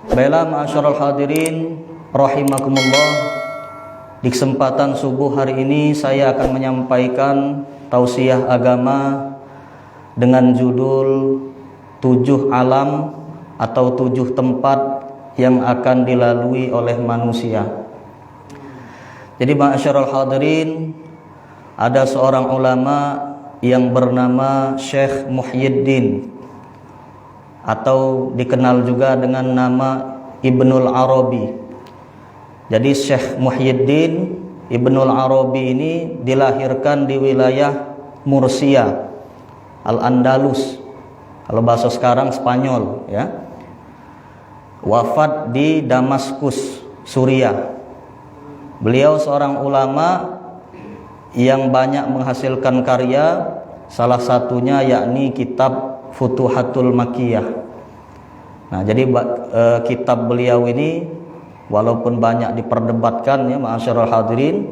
Baiklah ma'asyiral hadirin rahimakumullah. Di kesempatan subuh hari ini saya akan menyampaikan tausiah agama dengan judul 7 alam atau 7 tempat yang akan dilalui oleh manusia. Jadi ma'asyiral hadirin, ada seorang ulama yang bernama Syekh Muhyiddin atau dikenal juga dengan nama Ibnul Arabi. Jadi Syekh Muhyiddin Ibnul Arabi ini dilahirkan di wilayah Murcia, Al-Andalus, kalau bahasa sekarang Spanyol ya. Wafat di Damaskus, Suriah. Beliau seorang ulama yang banyak menghasilkan karya, salah satunya yakni kitab Futuhatul Makkiyah. Nah, jadi kitab beliau ini walaupun banyak diperdebatkan ya ma'asyiral hadirin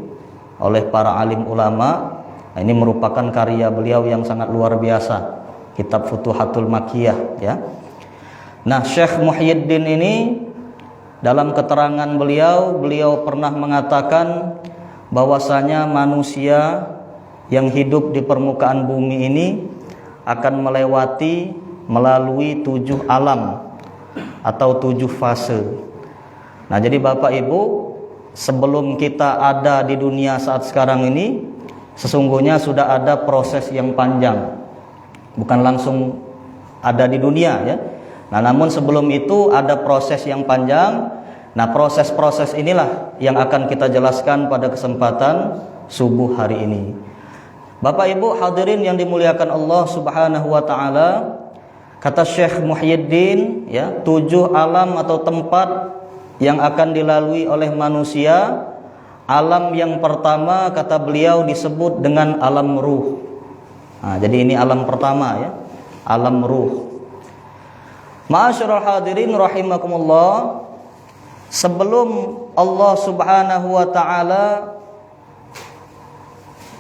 oleh para alim ulama, nah, ini merupakan karya beliau yang sangat luar biasa, kitab Futuhatul Makkiyah ya. Nah, Syekh Muhyiddin ini dalam keterangan beliau pernah mengatakan bahwasanya manusia yang hidup di permukaan bumi ini akan melalui 7 alam atau 7 fase. Nah, jadi Bapak Ibu, sebelum kita ada di dunia saat sekarang ini, sesungguhnya sudah ada proses yang panjang. Bukan langsung ada di dunia ya. Nah, namun sebelum itu ada proses yang panjang. Nah, proses-proses inilah yang akan kita jelaskan pada kesempatan subuh hari ini. Bapak Ibu hadirin yang dimuliakan Allah Subhanahu wa taala, kata Syekh Muhyiddin ya, 7 alam atau tempat yang akan dilalui oleh manusia. Alam yang pertama kata beliau disebut dengan alam ruh. Nah, jadi ini alam pertama ya, alam ruh. Ma'asyiral hadirin rahimakumullah, sebelum Allah Subhanahu wa taala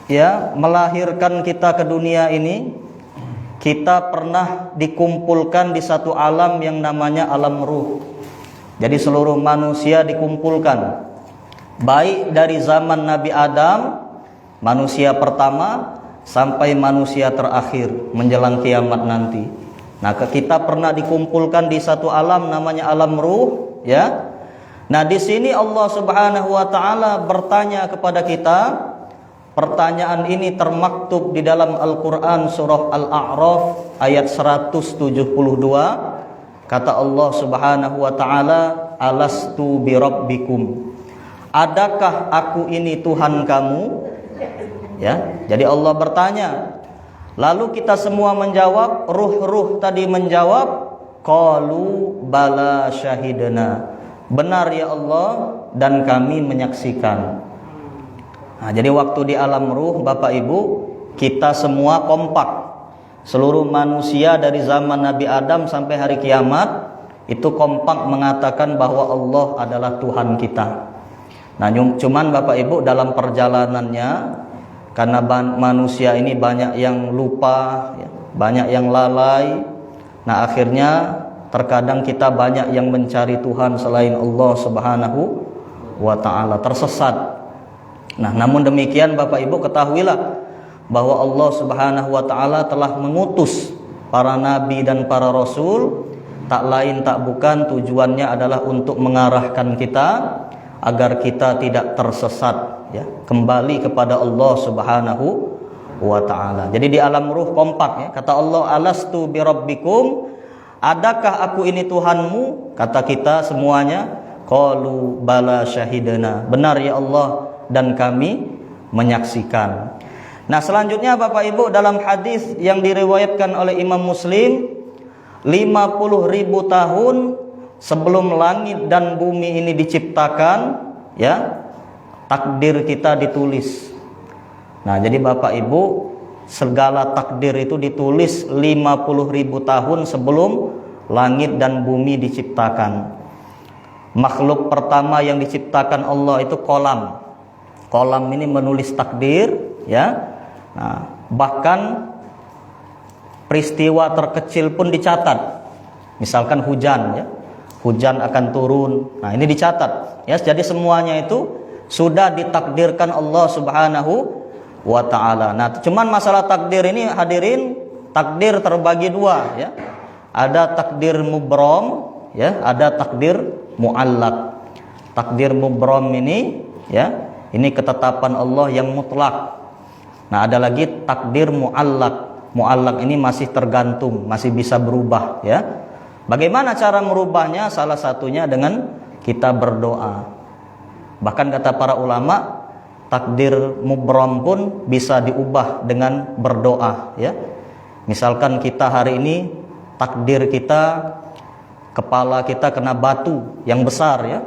ya melahirkan kita ke dunia ini, kita pernah dikumpulkan di satu alam yang namanya alam ruh. Jadi seluruh manusia dikumpulkan, baik dari zaman Nabi Adam, manusia pertama, sampai manusia terakhir menjelang kiamat nanti. Nah, kita pernah dikumpulkan di satu alam namanya alam ruh ya. Nah, di sini Allah Subhanahu wa taala bertanya kepada kita. Pertanyaan ini termaktub di dalam Al-Quran surah Al-A'raf ayat 172. Kata Allah Subhanahu wa ta'ala, alastu birabbikum, adakah aku ini Tuhan kamu? Ya, jadi Allah bertanya. Lalu kita semua menjawab, ruh-ruh tadi menjawab, qalu bala syahidna, benar ya Allah dan kami menyaksikan. Nah, jadi waktu di alam ruh Bapak Ibu, kita semua kompak. Seluruh manusia dari zaman Nabi Adam sampai hari kiamat itu kompak mengatakan bahwa Allah adalah Tuhan kita. Nah, cuman Bapak Ibu dalam perjalanannya, karena manusia ini banyak yang lupa, banyak yang lalai. Nah, akhirnya terkadang kita banyak yang mencari Tuhan selain Allah Subhanahu wa ta'ala, tersesat. Nah, namun demikian Bapak Ibu ketahuilah bahwa Allah Subhanahu wa taala telah mengutus para nabi dan para rasul, tak lain tak bukan tujuannya adalah untuk mengarahkan kita agar kita tidak tersesat ya, kembali kepada Allah Subhanahu wa taala. Jadi di alam ruh kompak ya, kata Allah, alastu birabbikum, adakah aku ini Tuhanmu? Kata kita semuanya, qalu bala syahidana, benar ya Allah dan kami menyaksikan. Nah, selanjutnya Bapak Ibu, dalam hadis yang diriwayatkan oleh Imam Muslim, 50.000 tahun sebelum langit dan bumi ini diciptakan ya, takdir kita ditulis. Nah, jadi Bapak Ibu, segala takdir itu ditulis 50.000 tahun sebelum langit dan bumi diciptakan. Makhluk pertama yang diciptakan Allah itu kolam. Kolam ini menulis takdir ya. Nah, bahkan peristiwa terkecil pun dicatat. Misalkan hujan ya. hujan akan turun. Nah, ini dicatat ya. Jadi semuanya itu sudah ditakdirkan Allah Subhanahu wa taala. Nah, cuman masalah takdir ini hadirin, takdir terbagi dua ya. Ada takdir mubrom ya, ada takdir muallaq. Takdir mubrom ini ya, ini ketetapan Allah yang mutlak. Nah, ada lagi takdir muallaq. Muallaq ini masih tergantung, masih bisa berubah ya. Bagaimana cara merubahnya? Salah satunya dengan kita berdoa. Bahkan kata para ulama, takdir mubrom pun bisa diubah dengan berdoa ya. Misalkan kita hari ini takdir kita, kepala kita kena batu yang besar ya.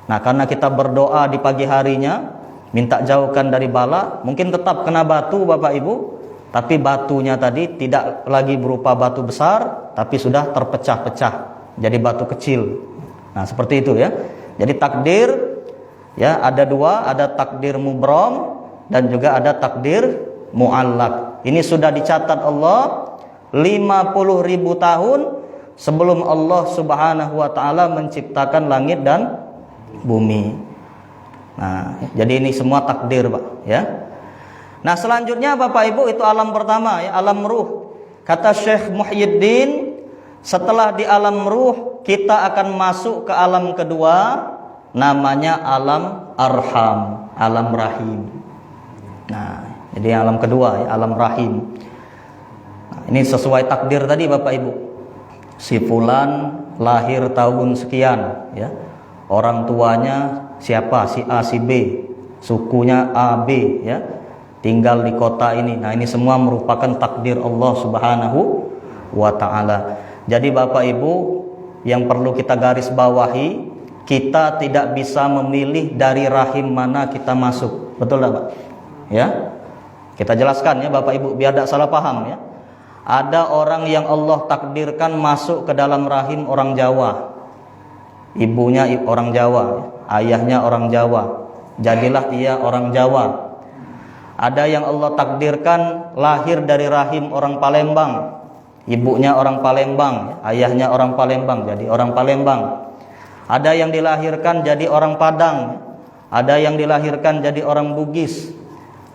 Nah, karena kita berdoa di pagi harinya, minta jauhkan dari bala, mungkin tetap kena batu Bapak Ibu, tapi batunya tadi tidak lagi berupa batu besar, tapi sudah terpecah-pecah jadi batu kecil. Nah, seperti itu ya. Jadi takdir ya ada dua, ada takdir mubrom dan juga ada takdir muallaq. Ini sudah dicatat Allah 50.000 tahun sebelum Allah Subhanahu wa taala menciptakan langit dan bumi. Nah, jadi ini semua takdir, Pak, ya. Nah, selanjutnya Bapak Ibu, itu alam pertama ya, alam ruh. Kata Syekh Muhyiddin, setelah di alam ruh kita akan masuk ke alam kedua, namanya alam arham, alam rahim. Nah, jadi alam kedua ya, alam rahim. Nah, ini sesuai takdir tadi Bapak Ibu. Si fulan lahir tahun sekian ya. Orang tuanya siapa? Si A, si B, sukunya A, B ya. Tinggal di kota ini. Nah, ini semua merupakan takdir Allah Subhanahu wa taala. Jadi Bapak Ibu, yang perlu kita garis bawahi, kita tidak bisa memilih dari rahim mana kita masuk. Betul tak, Pak? Ya. Kita jelaskan ya Bapak Ibu biar tidak salah paham ya. Ada orang yang Allah takdirkan masuk ke dalam rahim orang Jawa. Ibunya orang Jawa, ayahnya orang Jawa. Jadilah ia orang Jawa. Ada yang Allah takdirkan lahir dari rahim orang Palembang. Ibunya orang Palembang, ayahnya orang Palembang, jadi orang Palembang. Ada yang dilahirkan jadi orang Padang. Ada yang dilahirkan jadi orang Bugis.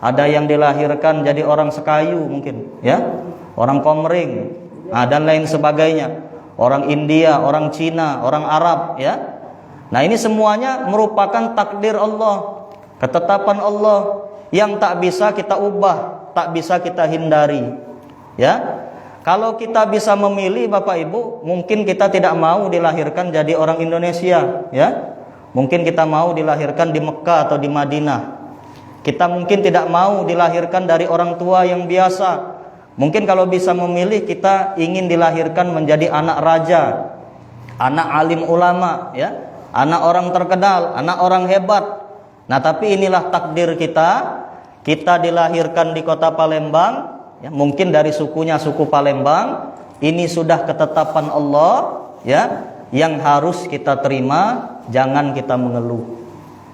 Ada yang dilahirkan jadi orang Sekayu mungkin, ya. Orang Komering, dan lain sebagainya. Orang India, orang Cina, orang Arab ya. Nah, ini semuanya merupakan takdir Allah, ketetapan Allah yang tak bisa kita ubah, tak bisa kita hindari. Ya. Kalau kita bisa memilih Bapak Ibu, mungkin kita tidak mau dilahirkan jadi orang Indonesia, ya. Mungkin kita mau dilahirkan di Mekah atau di Madinah. Kita mungkin tidak mau dilahirkan dari orang tua yang biasa. Mungkin kalau bisa memilih, kita ingin dilahirkan menjadi anak raja, anak alim ulama ya, anak orang terkenal, anak orang hebat. Nah, tapi inilah takdir kita. Kita dilahirkan di kota Palembang ya, mungkin dari sukunya suku Palembang. Ini sudah ketetapan Allah ya, yang harus kita terima, jangan kita mengeluh.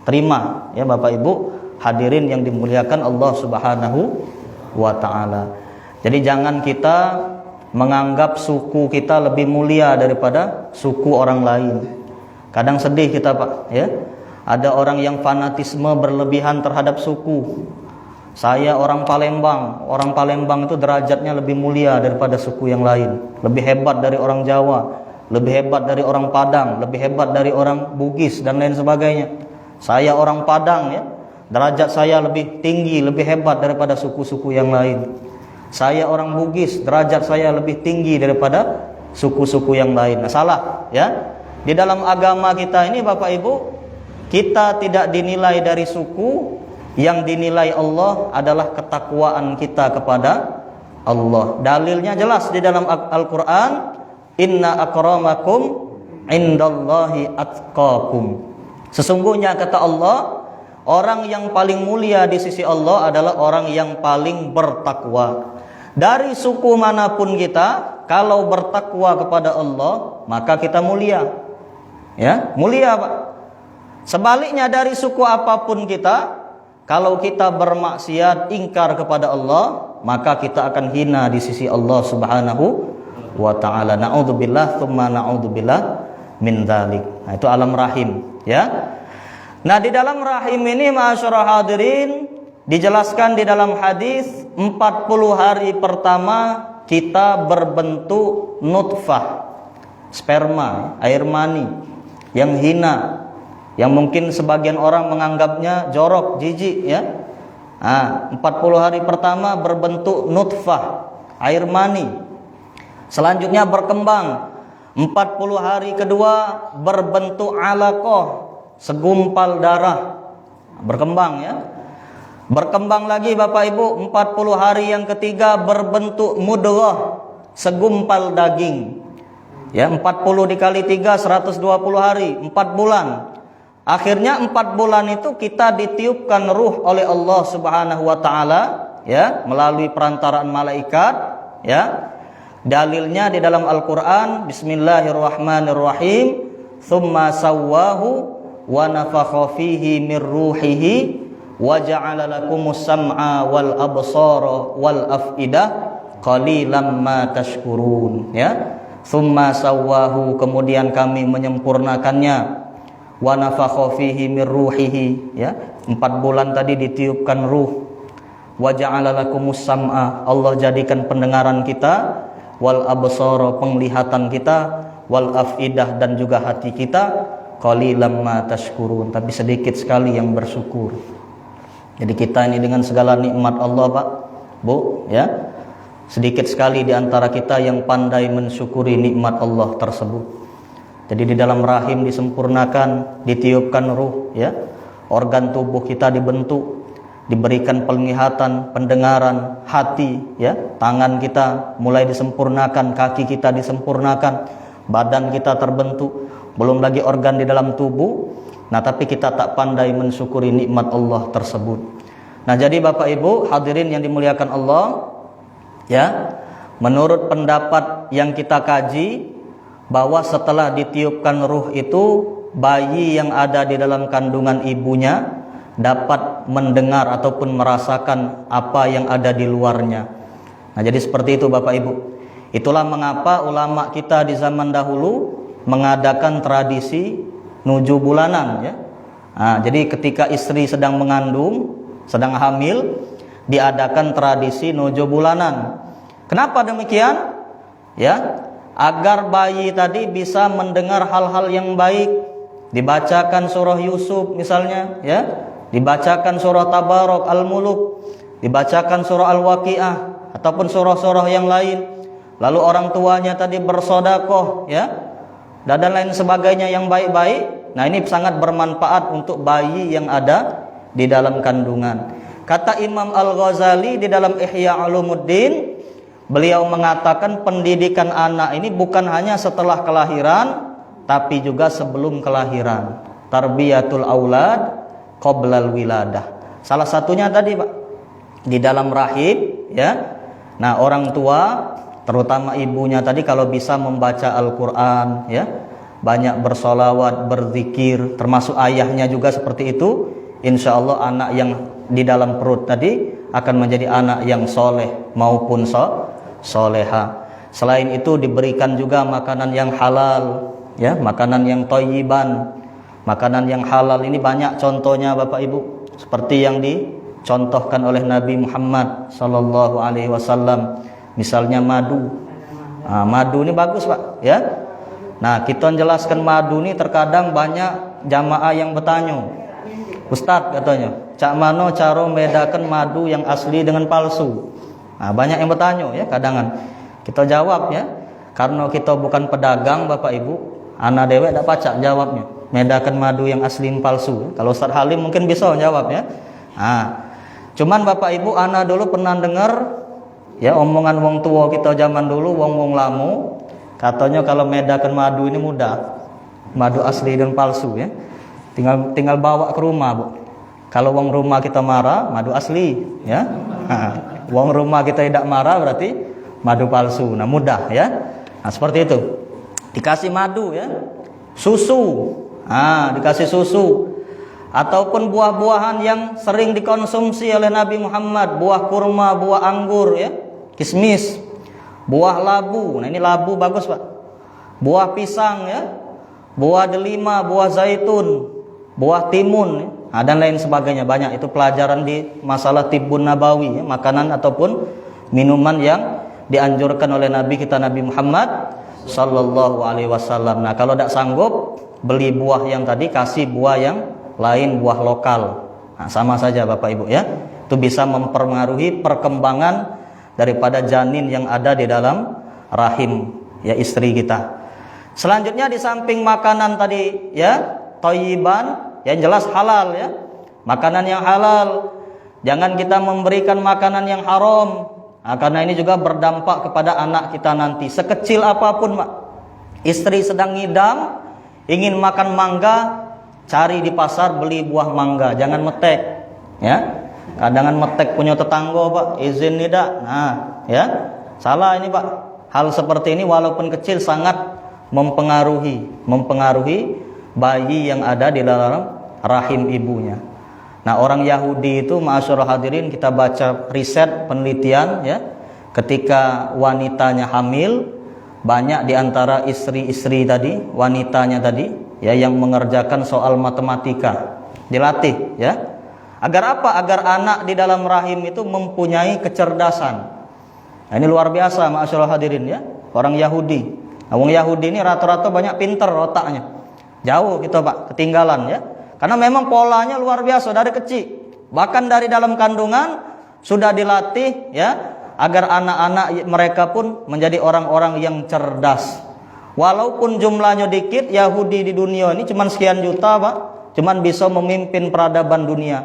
Terima ya Bapak Ibu hadirin yang dimuliakan Allah Subhanahu wa taala. Jadi jangan kita menganggap suku kita lebih mulia daripada suku orang lain. Kadang sedih kita, Pak, ya. Ada orang yang fanatisme berlebihan terhadap suku. Saya orang Palembang itu derajatnya lebih mulia daripada suku yang lain. Lebih hebat dari orang Jawa, lebih hebat dari orang Padang, lebih hebat dari orang Bugis dan lain sebagainya. Saya orang Padang ya, derajat saya lebih tinggi, lebih hebat daripada suku-suku yang lain. Saya orang Bugis, derajat saya lebih tinggi daripada suku-suku yang lain. Nah, salah ya. Di dalam agama kita ini Bapak Ibu, kita tidak dinilai dari suku, yang dinilai Allah adalah ketakwaan kita kepada Allah. Dalilnya jelas di dalam Al-Qur'an, inna akramakum indallahi atqakum. Sesungguhnya kata Allah, orang yang paling mulia di sisi Allah adalah orang yang paling bertakwa. Dari suku manapun kita, kalau bertakwa kepada Allah, maka kita mulia. Ya, mulia, Pak. Sebaliknya dari suku apapun kita, kalau kita bermaksiat, ingkar kepada Allah, maka kita akan hina di sisi Allah Subhanahu wa taala. Na'udzubillah tsumma na'udzubillah min dzalik. Nah, itu alam rahim, ya. Nah, di dalam rahim ini ma'asyiral hadirin dijelaskan di dalam hadis 40 hari pertama kita berbentuk nutfah, sperma, air mani yang hina, yang mungkin sebagian orang menganggapnya jorok, jijik, ya. Nah, 40 hari pertama berbentuk nutfah, air mani. Selanjutnya berkembang. 40 hari kedua berbentuk alaqah, segumpal darah. Berkembang, ya. Berkembang lagi Bapak Ibu, 40 hari yang ketiga berbentuk mudghah, segumpal daging. Ya, 40 dikali 3 120 hari, 4 bulan. Akhirnya 4 bulan itu kita ditiupkan ruh oleh Allah Subhanahu wa taala, ya, melalui perantaraan malaikat, ya. Dalilnya di dalam Al-Qur'an, bismillahirrahmanirrahim, tsumma sawwahu wa nafakha fihi mir ruhihi wa ja'ala lakumus sam'a wal absara wal afidah qalilan ma tashkurun, ya. Tsumma sawwahu, kemudian kami menyempurnakannya, wa nafakha fihi mir ruhihi, ya. 4 bulan tadi ditiupkan ruh. Wa ja'ala lakumus sam'a, Allah jadikan pendengaran kita, wal absara, penglihatan kita, wal afidah, dan juga hati kita, qalilan ma tashkurun, tapi sedikit sekali yang bersyukur. Jadi kita ini dengan segala nikmat Allah, Pak, Bu, ya, sedikit sekali di antara kita yang pandai mensyukuri nikmat Allah tersebut. Jadi di dalam rahim disempurnakan, ditiupkan ruh, ya. Organ tubuh kita dibentuk, diberikan penglihatan, pendengaran, hati, ya. Tangan kita mulai disempurnakan, kaki kita disempurnakan, badan kita terbentuk, belum lagi organ di dalam tubuh. Nah, tapi kita tak pandai mensyukuri nikmat Allah tersebut. Nah, jadi Bapak Ibu hadirin yang dimuliakan Allah, ya, menurut pendapat yang kita kaji, bahwa setelah ditiupkan ruh itu, bayi yang ada di dalam kandungan ibunya dapat mendengar ataupun merasakan apa yang ada di luarnya. Nah, jadi seperti itu Bapak Ibu. Itulah mengapa ulama kita di zaman dahulu mengadakan tradisi nuju bulanan, ya. Nah, jadi ketika istri sedang mengandung, sedang hamil, diadakan tradisi nuju bulanan. Kenapa demikian? Ya, agar bayi tadi bisa mendengar hal-hal yang baik. Dibacakan surah Yusuf misalnya, ya. Dibacakan surah Tabarak, Al-Muluk, dibacakan surah Al-Waqiah ataupun surah-surah yang lain. Lalu orang tuanya tadi bersedekah, ya, dan lain sebagainya yang baik-baik. Nah, ini sangat bermanfaat untuk bayi yang ada di dalam kandungan. Kata Imam Al-Ghazali di dalam Ihya Ulumuddin, beliau mengatakan pendidikan anak ini bukan hanya setelah kelahiran, tapi juga sebelum kelahiran. Tarbiyatul aulad qoblal wiladah. Salah satunya tadi, Pak, di dalam rahim, ya. Nah, orang tua, terutama ibunya tadi, kalau bisa membaca Al-Quran, ya, banyak bersolawat, berzikir, termasuk ayahnya juga seperti itu. Insya Allah anak yang di dalam perut tadi akan menjadi anak yang soleh maupun soleha. Selain itu diberikan juga makanan yang halal, ya, makanan yang thayyiban. Makanan yang halal ini banyak contohnya Bapak Ibu, seperti yang dicontohkan oleh Nabi Muhammad sallallahu alaihi wasallam. Misalnya madu. Nah, madu ini bagus, Pak, ya. Nah, kita jelaskan madu ini terkadang banyak jamaah yang bertanya, Ustadz katanya, cak mano cara membedakan madu yang asli dengan palsu? Nah, banyak yang bertanya, ya, kadangan. Kita jawab, ya, karena kita bukan pedagang Bapak Ibu, ana dewe tak pacak jawabnya. Membedakan madu yang asli dan palsu. Kalau Ustaz Halim mungkin bisa jawab, ya. Nah, cuman Bapak Ibu, ana dulu pernah dengar, ya, omongan wong tua kita zaman dulu, wong lamu, katanya kalau membedakan madu ini mudah. Madu asli dan palsu, ya. Tinggal bawa ke rumah, Bu. Kalau wong rumah kita marah, madu asli, ya. Wong rumah kita tidak marah berarti madu palsu. Nah, mudah, ya. Nah, seperti itu. Dikasih madu, ya. Susu. Dikasih susu. Ataupun buah-buahan yang sering dikonsumsi oleh Nabi Muhammad, buah kurma, buah anggur, ya, kismis, buah labu. Nah, ini labu bagus, Pak. Buah pisang, ya. buah delima, buah zaitun, buah timun, dan lain sebagainya. Banyak itu pelajaran di masalah tibbun nabawi, makanan ataupun minuman yang dianjurkan oleh Nabi kita Nabi Muhammad sallallahu alaihi wasallam. Nah, kalau tidak sanggup beli buah yang tadi, kasih buah yang lain, buah lokal. Nah, sama saja Bapak Ibu ya. Itu bisa mempengaruhi perkembangan daripada janin yang ada di dalam rahim ya istri kita. Selanjutnya di samping makanan tadi ya, thayyiban, yang jelas halal ya. Makanan yang halal. Jangan kita memberikan makanan yang haram. Nah, karena ini juga berdampak kepada anak kita nanti. Sekecil apapun, Pak. Istri sedang ngidam, ingin makan mangga, cari di pasar beli buah mangga. Jangan metek ya. Kadang metek punya tetangga, Pak. Izin tidak. Nah, ya. Salah ini, Pak. Hal seperti ini walaupun kecil sangat mempengaruhi bayi yang ada di dalam rahim ibunya. Nah, orang Yahudi itu, ma'asyiral hadirin, kita baca riset penelitian ya, ketika wanitanya hamil, banyak di antara istri-istri tadi, wanitanya tadi ya, yang mengerjakan soal matematika, dilatih ya. Agar apa? Agar anak di dalam rahim itu mempunyai kecerdasan. Nah, ini luar biasa ma'asyiral hadirin ya, orang Yahudi. Orang Yahudi ini rata-rata banyak pinter otaknya. Jauh kita Pak, ketinggalan ya. Karena memang polanya luar biasa dari kecil. Bahkan dari dalam kandungan sudah dilatih ya, agar anak-anak mereka pun menjadi orang-orang yang cerdas. Walaupun jumlahnya dikit, Yahudi di dunia ini cuma sekian juta Pak, cuman bisa memimpin peradaban dunia.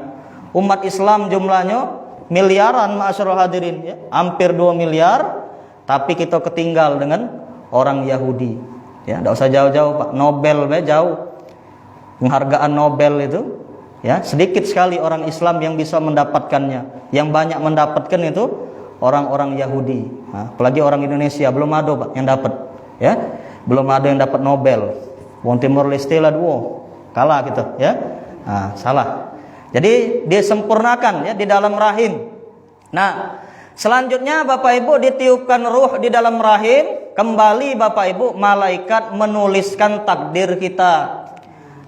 Umat Islam jumlahnya miliaran ma'asyiral hadirin ya, hampir 2 miliar, tapi kita ketinggal dengan orang Yahudi ya. Tidak usah jauh-jauh Pak, Nobel jauh, penghargaan Nobel itu ya, sedikit sekali orang Islam yang bisa mendapatkannya. Yang banyak mendapatkan itu orang-orang Yahudi. Nah, apalagi orang Indonesia belum ada Pak yang dapat ya, belum ada yang dapat Nobel. Wong Timor Leste lah dua, kalah gitu ya. Nah, salah. Jadi disempurnakan ya di dalam rahim. Nah, selanjutnya Bapak Ibu, ditiupkan ruh di dalam rahim, kembali Bapak Ibu, malaikat menuliskan takdir kita.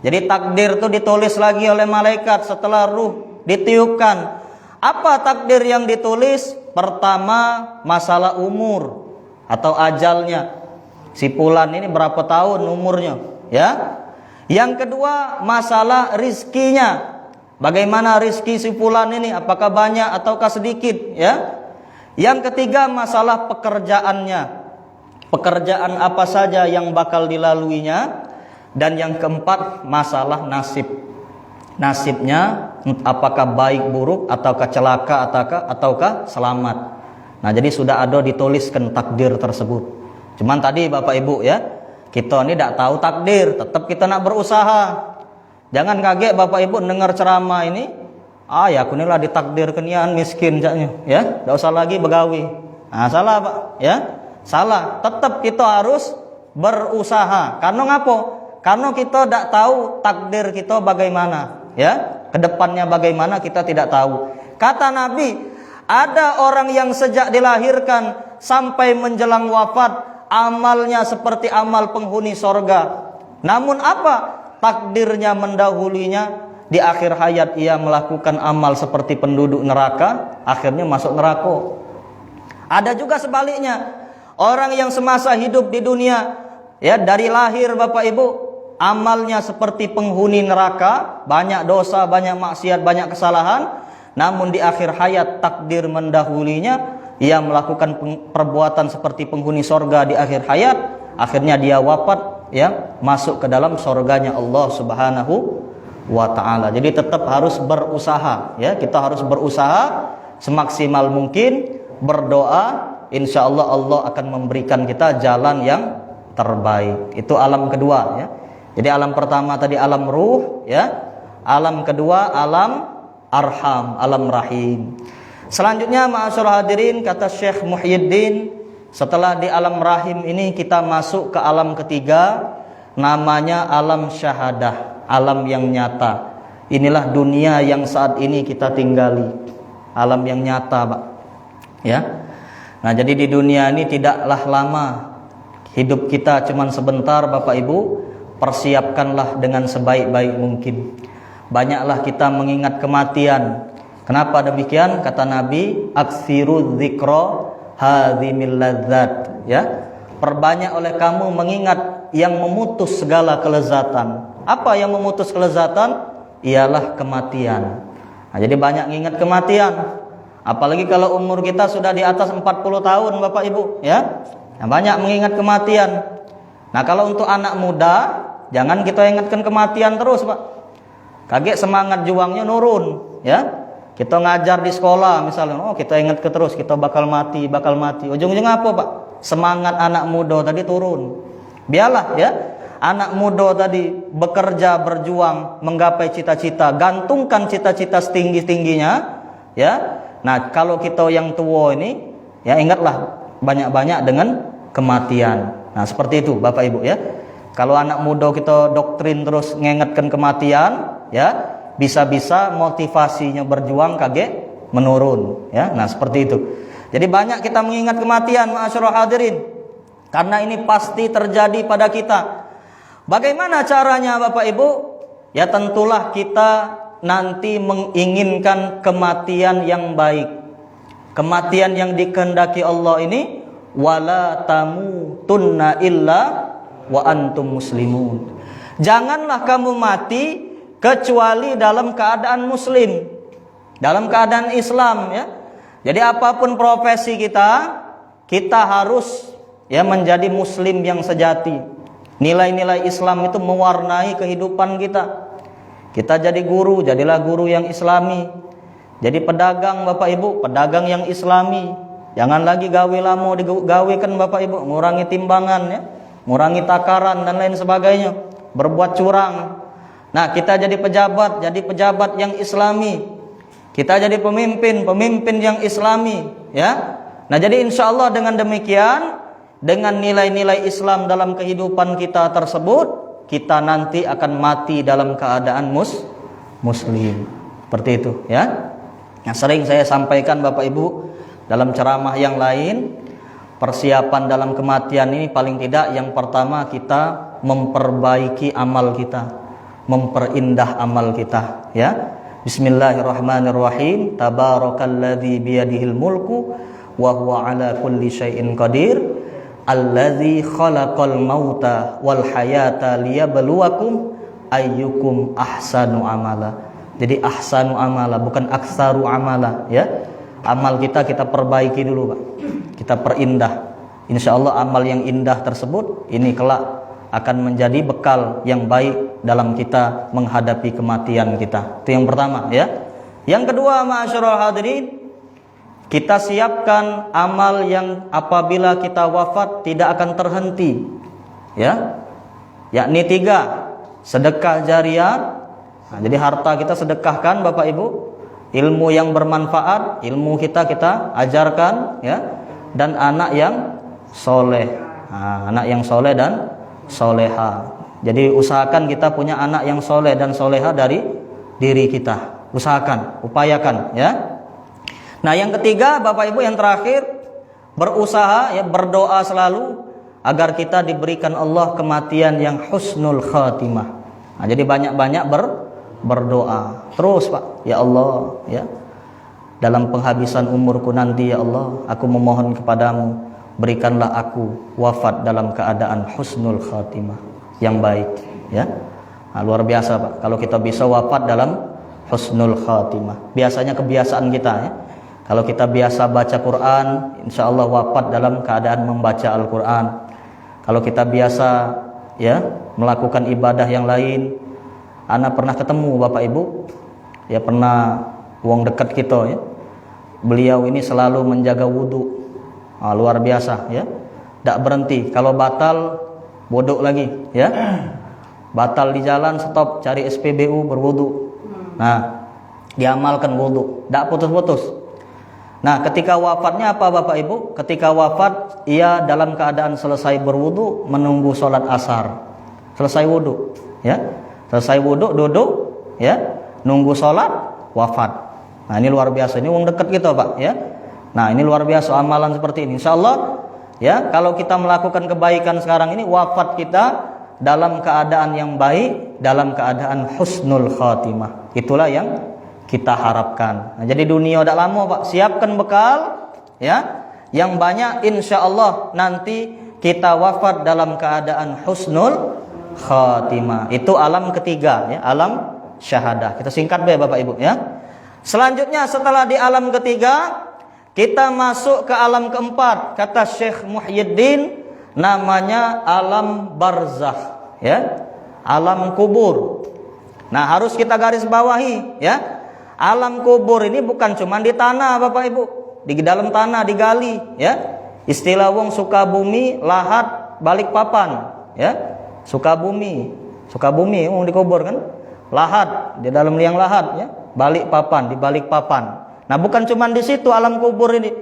Jadi takdir itu ditulis lagi oleh malaikat setelah ruh ditiupkan. Apa takdir yang ditulis? Pertama, masalah umur atau ajalnya. Si Fulan ini berapa tahun umurnya ya. Yang kedua, masalah rizkinya. Bagaimana rizki si Fulan ini, apakah banyak ataukah sedikit ya. Yang ketiga, masalah pekerjaannya. Pekerjaan apa saja yang bakal dilaluinya. Dan yang keempat, masalah nasib. Nasibnya apakah baik buruk, ataukah celaka, ataukah selamat. Nah, jadi sudah ada dituliskan takdir tersebut. Cuman tadi Bapak Ibu ya, kita ini tidak tahu takdir, tetap kita nak berusaha. Jangan kaget Bapak Ibu dengar ceramah ini, ya aku inilah ditakdir kenian miskin ya, tidak usah lagi begawi. Nah, salah Pak ya, salah. Tetap kita harus berusaha. Karena ngapo? Karena kita tidak tahu takdir kita bagaimana ya, kedepannya bagaimana kita tidak tahu. Kata Nabi, ada orang yang sejak dilahirkan sampai menjelang wafat amalnya seperti amal penghuni sorga. Namun apa? Takdirnya mendahulunya, di akhir hayat ia melakukan amal seperti penduduk neraka, akhirnya masuk neraka. Ada juga sebaliknya, orang yang semasa hidup di dunia ya, dari lahir Bapak Ibu, amalnya seperti penghuni neraka, banyak dosa, banyak maksiat, banyak kesalahan. Namun di akhir hayat takdir mendahulinya, ia melakukan perbuatan seperti penghuni sorga di akhir hayat, akhirnya dia wafat ya, masuk ke dalam sorganya Allah Subhanahu wa ta'ala. Jadi tetap harus berusaha ya, kita harus berusaha semaksimal mungkin, berdoa, insya Allah Allah akan memberikan kita jalan yang terbaik. Itu alam kedua ya. Jadi alam pertama tadi alam ruh ya, alam kedua alam arham, alam rahim. Selanjutnya ma'asyiral hadirin, kata Syekh Muhyiddin, setelah di alam rahim ini kita masuk ke alam ketiga, namanya alam syahadah, alam yang nyata. Inilah dunia yang saat ini kita tinggali, alam yang nyata Pak ya. Nah, jadi di dunia ini tidaklah lama, hidup kita cuman sebentar Bapak Ibu. persiapkanlah dengan sebaik-baik mungkin. Banyaklah kita mengingat kematian. Kenapa demikian? Kata Nabi, aksiru dzikra hadzimil ladzat, ya. Perbanyak oleh kamu mengingat yang memutus segala kelezatan. Apa yang memutus kelezatan? Ialah kematian. Nah, jadi banyak mengingat kematian. Apalagi kalau umur kita sudah di atas 40 tahun Bapak Ibu, ya. Nah, banyak mengingat kematian. Nah, kalau untuk anak muda, jangan kita ingatkan kematian terus, Pak. Kaget semangat juangnya nurun, ya. Kita ngajar di sekolah misalnya, oh kita ingatkan terus kita bakal mati. Ujung-ujung apa, Pak? Semangat anak muda tadi turun. Biarlah, ya. Anak muda tadi bekerja, berjuang, menggapai cita-cita, gantungkan cita-cita setinggi-tingginya, ya. Nah, kalau kita yang tua ini, ya ingatlah banyak-banyak dengan kematian. Nah, seperti itu Bapak Ibu, ya. Kalau anak muda kita doktrin terus mengingatkan kematian, ya, bisa-bisa motivasinya berjuang kaget menurun, ya. Nah, seperti itu. Jadi banyak kita mengingat kematian, ma'asyiral hadirin. Karena ini pasti terjadi pada kita. Bagaimana caranya Bapak Ibu? Ya tentulah kita nanti menginginkan kematian yang baik. Kematian yang dikehendaki Allah ini, wala tamutunna illa wa antum muslimun. Janganlah kamu mati kecuali dalam keadaan muslim, dalam keadaan Islam, ya. Jadi apapun profesi kita harus, ya, menjadi muslim yang sejati. Nilai-nilai Islam itu mewarnai kehidupan kita. Kita jadi guru, jadilah guru yang Islami. Jadi pedagang Bapak Ibu, pedagang yang Islami. Jangan lagi gawe lamo digawekan Bapak Ibu, mengurangi timbangan, ya, mengurangi takaran dan lain sebagainya, berbuat curang. Nah, kita jadi pejabat yang Islami. Kita jadi pemimpin yang Islami, ya. Nah, jadi insya Allah dengan demikian, dengan nilai-nilai Islam dalam kehidupan kita tersebut, kita nanti akan mati dalam keadaan muslim. Seperti itu, ya. Nah, sering saya sampaikan Bapak Ibu dalam ceramah yang lain, persiapan dalam kematian ini paling tidak yang pertama kita memperbaiki amal kita, memperindah amal kita, ya. Bismillahirrahmanirrahim. Tabarakalladzi biyadihil mulku wa huwa ala kulli syai'in qadir. Allazi khalaqal mauta wal hayata liyabluwakum ayyukum ahsanu amala. Jadi ahsanu amala, bukan aksaru amala, ya. Amal kita perbaiki dulu, Pak. Kita perindah. Insyaallah amal yang indah tersebut ini kelak akan menjadi bekal yang baik dalam kita menghadapi kematian kita. Itu yang pertama, ya. Yang kedua, ma'asyiral hadirin, kita siapkan amal yang apabila kita wafat tidak akan terhenti, ya. Yakni 3, sedekah jariyah. Nah, jadi harta kita sedekahkan Bapak Ibu, ilmu yang bermanfaat, ilmu kita ajarkan, ya, dan anak yang soleh. Nah, anak yang soleh dan soleha. Jadi usahakan kita punya anak yang soleh dan soleha dari diri kita. Usahakan, upayakan, ya. Nah, yang ketiga Bapak Ibu, yang terakhir, berusaha, ya, berdoa selalu agar kita diberikan Allah kematian yang husnul khatimah. Nah, jadi banyak-banyak berdoa terus, Pak. Ya Allah, ya, dalam penghabisan umurku nanti, ya Allah, aku memohon kepadamu, berikanlah aku wafat dalam keadaan husnul khatimah, yang baik, ya. Nah, luar biasa, Pak, kalau kita bisa wafat dalam husnul khatimah. Biasanya kebiasaan kita, ya, kalau kita biasa baca Quran, insya Allah wafat dalam keadaan membaca Al-Quran. Kalau kita biasa, ya, melakukan ibadah yang lain. Ana pernah ketemu Bapak Ibu, ya, pernah wong dekat kita, ya. Beliau ini selalu menjaga wudu. Luar biasa, ya. Tidak berhenti. Kalau batal, wudu lagi, ya. Batal di jalan, stop, cari SPBU, berwudu. Nah, diamalkan wudu, tidak putus-putus. Nah, ketika wafatnya apa Bapak Ibu? Ketika wafat, ia dalam keadaan selesai berwudu, menunggu sholat asar. Selesai wudu, ya. Selesai wudu, duduk, ya. Nunggu sholat, wafat. Nah, ini luar biasa. Ini wong dekat kita, Pak, ya. Nah, ini luar biasa amalan seperti ini. Insya Allah, ya, kalau kita melakukan kebaikan sekarang ini, wafat kita dalam keadaan yang baik, dalam keadaan husnul khatimah. Itulah yang kita harapkan. Nah, jadi dunia udah lama Pak, siapkan bekal ya yang banyak, insya Allah nanti kita wafat dalam keadaan husnul khatimah. Itu alam ketiga ya, alam syahadah. Kita singkat deh Bapak Ibu ya. Selanjutnya setelah di alam ketiga, kita masuk ke alam keempat. Kata Syekh Muhyiddin, namanya alam barzakh ya, alam kubur. Nah, harus kita garis bawahi ya. Alam kubur ini bukan cuma di tanah Bapak Ibu, di dalam tanah digali ya. Istilah wong Sukabumi, Lahat, Balikpapan ya. Sukabumi wong dikubur kan. Lahat, di dalam liang Lahat ya. Balikpapan, di Balikpapan. Nah, bukan cuma di situ alam kubur ini.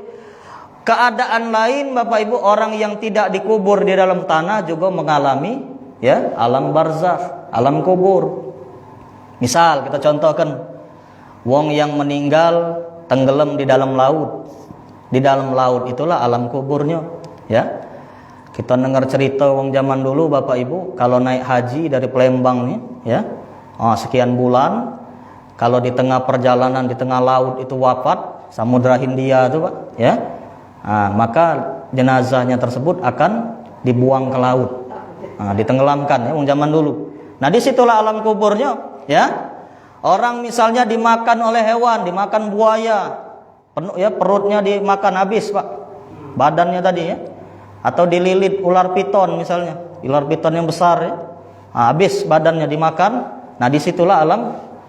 Keadaan lain Bapak Ibu, orang yang tidak dikubur di dalam tanah juga mengalami ya alam barzakh, alam kubur. Misal kita contohkan, wong yang meninggal tenggelam di dalam laut. Di dalam laut itulah alam kuburnya ya. Kita dengar cerita wong zaman dulu Bapak Ibu, kalau naik haji dari Palembang nih ya, sekian bulan, kalau di tengah perjalanan di tengah laut itu wafat, Samudra Hindia itu Pak ya, maka jenazahnya tersebut akan dibuang ke laut, ditenggelamkan ya wong zaman dulu. Nah, disitulah alam kuburnya ya. Orang misalnya dimakan oleh hewan, dimakan buaya, penuh ya, perutnya dimakan habis Pak, badannya tadi ya. Atau dililit ular piton misalnya, ular piton yang besar ya, habis badannya dimakan. Nah, disitulah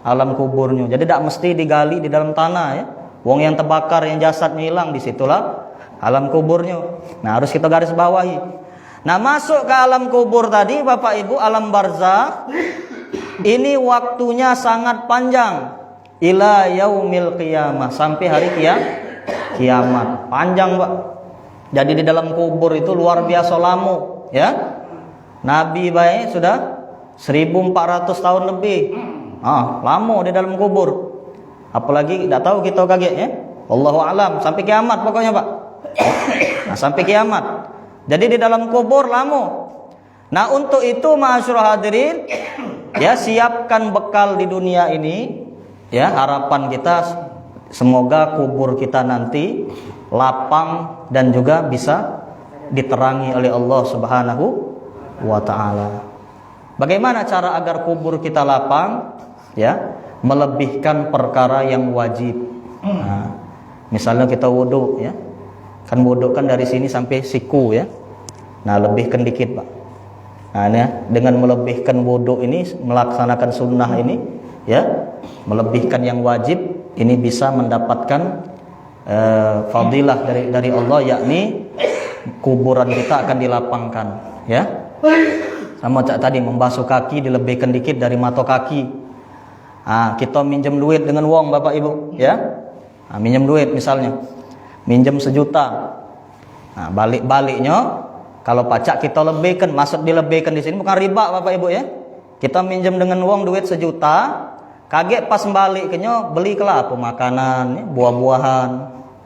alam kuburnya. Jadi tidak mesti digali di dalam tanah ya. Wong yang terbakar, yang jasadnya hilang, disitulah alam kuburnya. Nah, harus kita garis bawahi. Nah, masuk ke alam kubur tadi Bapak Ibu, alam barzakh ini waktunya sangat panjang, ila yaumil qiyamah, sampai hari kiamat. Panjang Pak. Jadi di dalam kubur itu luar biasa lama ya. Nabi baik sudah 1400 tahun lebih. Lama di dalam kubur. Apalagi tidak tahu kita kaget ya. Wallahu alam, sampai kiamat pokoknya Pak. Nah, sampai kiamat. Jadi di dalam kubur lama. Nah, untuk itu ma'asyiral hadirin ya, siapkan bekal di dunia ini ya. Harapan kita semoga kubur kita nanti lapang dan juga bisa diterangi oleh Allah Subhanahu wa taala. Bagaimana cara agar kubur kita lapang? Ya, melebihkan perkara yang wajib. Nah, misalnya kita wudu ya. Kan wudu kan dari sini sampai siku ya. Nah, lebihkan dikit Pak. Nah, ya, dengan melebihkan wudu ini, melaksanakan sunnah ini ya, melebihkan yang wajib, ini bisa mendapatkan fadilah dari Allah, yakni kuburan kita akan dilapangkan ya. Sama tadi membasuh kaki, dilebihkan dikit dari mata kaki. Kita minjem duit dengan wong Bapak Ibu ya. Minjem duit misalnya, minjem 1 juta. Balik-baliknya kalau pajak kita lebihkan, maksud dilebihkan di sini bukan riba Bapak Ibu ya. Kita minjem dengan wong duit 1 juta, kaget pas baliknya beli kelapa makanan ya, buah-buahan.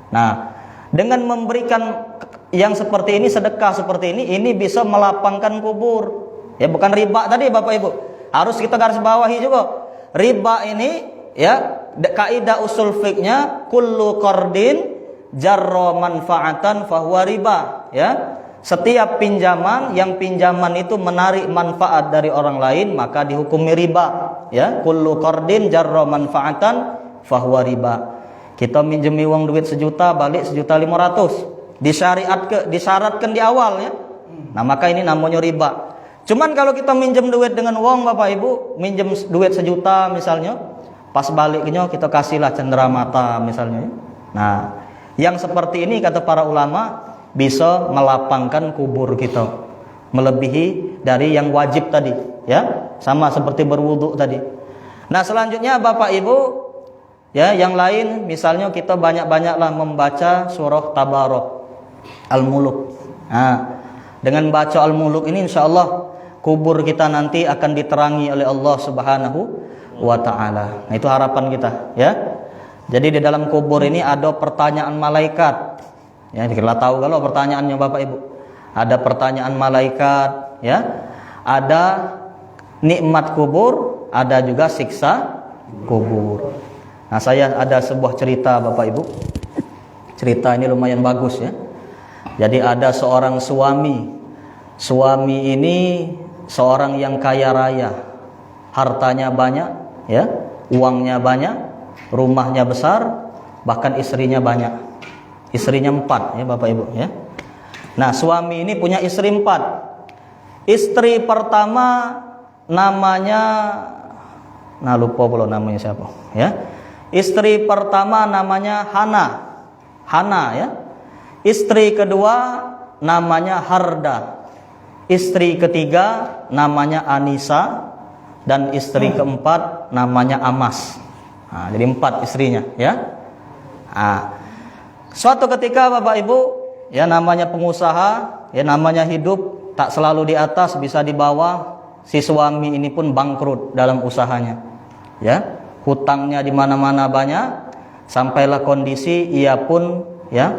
Nah, dengan memberikan yang seperti ini, sedekah seperti ini bisa melapangkan kubur. Ya, bukan riba tadi Bapak Ibu. Harus kita garis bawahi juga. Riba ini ya, kaidah usul fiknya kullu qardin jarra manfaatan fahuwa riba ya. Setiap pinjaman yang pinjaman itu menarik manfaat dari orang lain maka dihukumi riba ya. Kullu qardin jarra manfaatan fahuwa riba. Kita minjemi uang duit 1 juta, balik 1.500.000. Disyaratkan di awal ya. Nah, maka ini namanya riba. Cuman kalau kita minjem duit dengan uang Bapak Ibu, minjem duit 1 juta misalnya, pas baliknya kita kasihlah cenderamata misalnya. Nah, yang seperti ini kata para ulama bisa melapangkan kubur kita, melebihi dari yang wajib tadi ya, sama seperti berwudu tadi. Nah, selanjutnya Bapak Ibu ya, yang lain misalnya kita banyak-banyaklah membaca surah Tabarok, Al-Muluk. Nah, dengan baca Al-Muluk ini insyaallah kubur kita nanti akan diterangi oleh Allah Subhanahu wa taala. Nah, itu harapan kita ya. Jadi di dalam kubur ini ada pertanyaan malaikat. Ya, kita tahu kalau pertanyaannya Bapak Ibu. Ada pertanyaan malaikat ya. Ada nikmat kubur, ada juga siksa kubur. Nah, saya ada sebuah cerita Bapak Ibu. Cerita ini lumayan bagus ya. Jadi ada seorang suami. Suami ini seorang yang kaya raya. Hartanya banyak ya, uangnya banyak, rumahnya besar, bahkan istrinya banyak. Istrinya 4 ya Bapak Ibu ya. Nah, suami ini punya istri 4. Istri pertama namanya, nah lupa pula namanya siapa ya. Istri pertama namanya Hana ya. Istri kedua namanya Harda. Istri ketiga namanya Anisa, dan istri keempat namanya Amas. Nah, jadi 4 istrinya ya. Nah, suatu ketika Bapak Ibu ya, namanya pengusaha ya, namanya hidup tak selalu di atas, bisa di bawah. Si suami ini pun bangkrut dalam usahanya ya, hutangnya di mana-mana banyak, sampailah kondisi ia pun ya,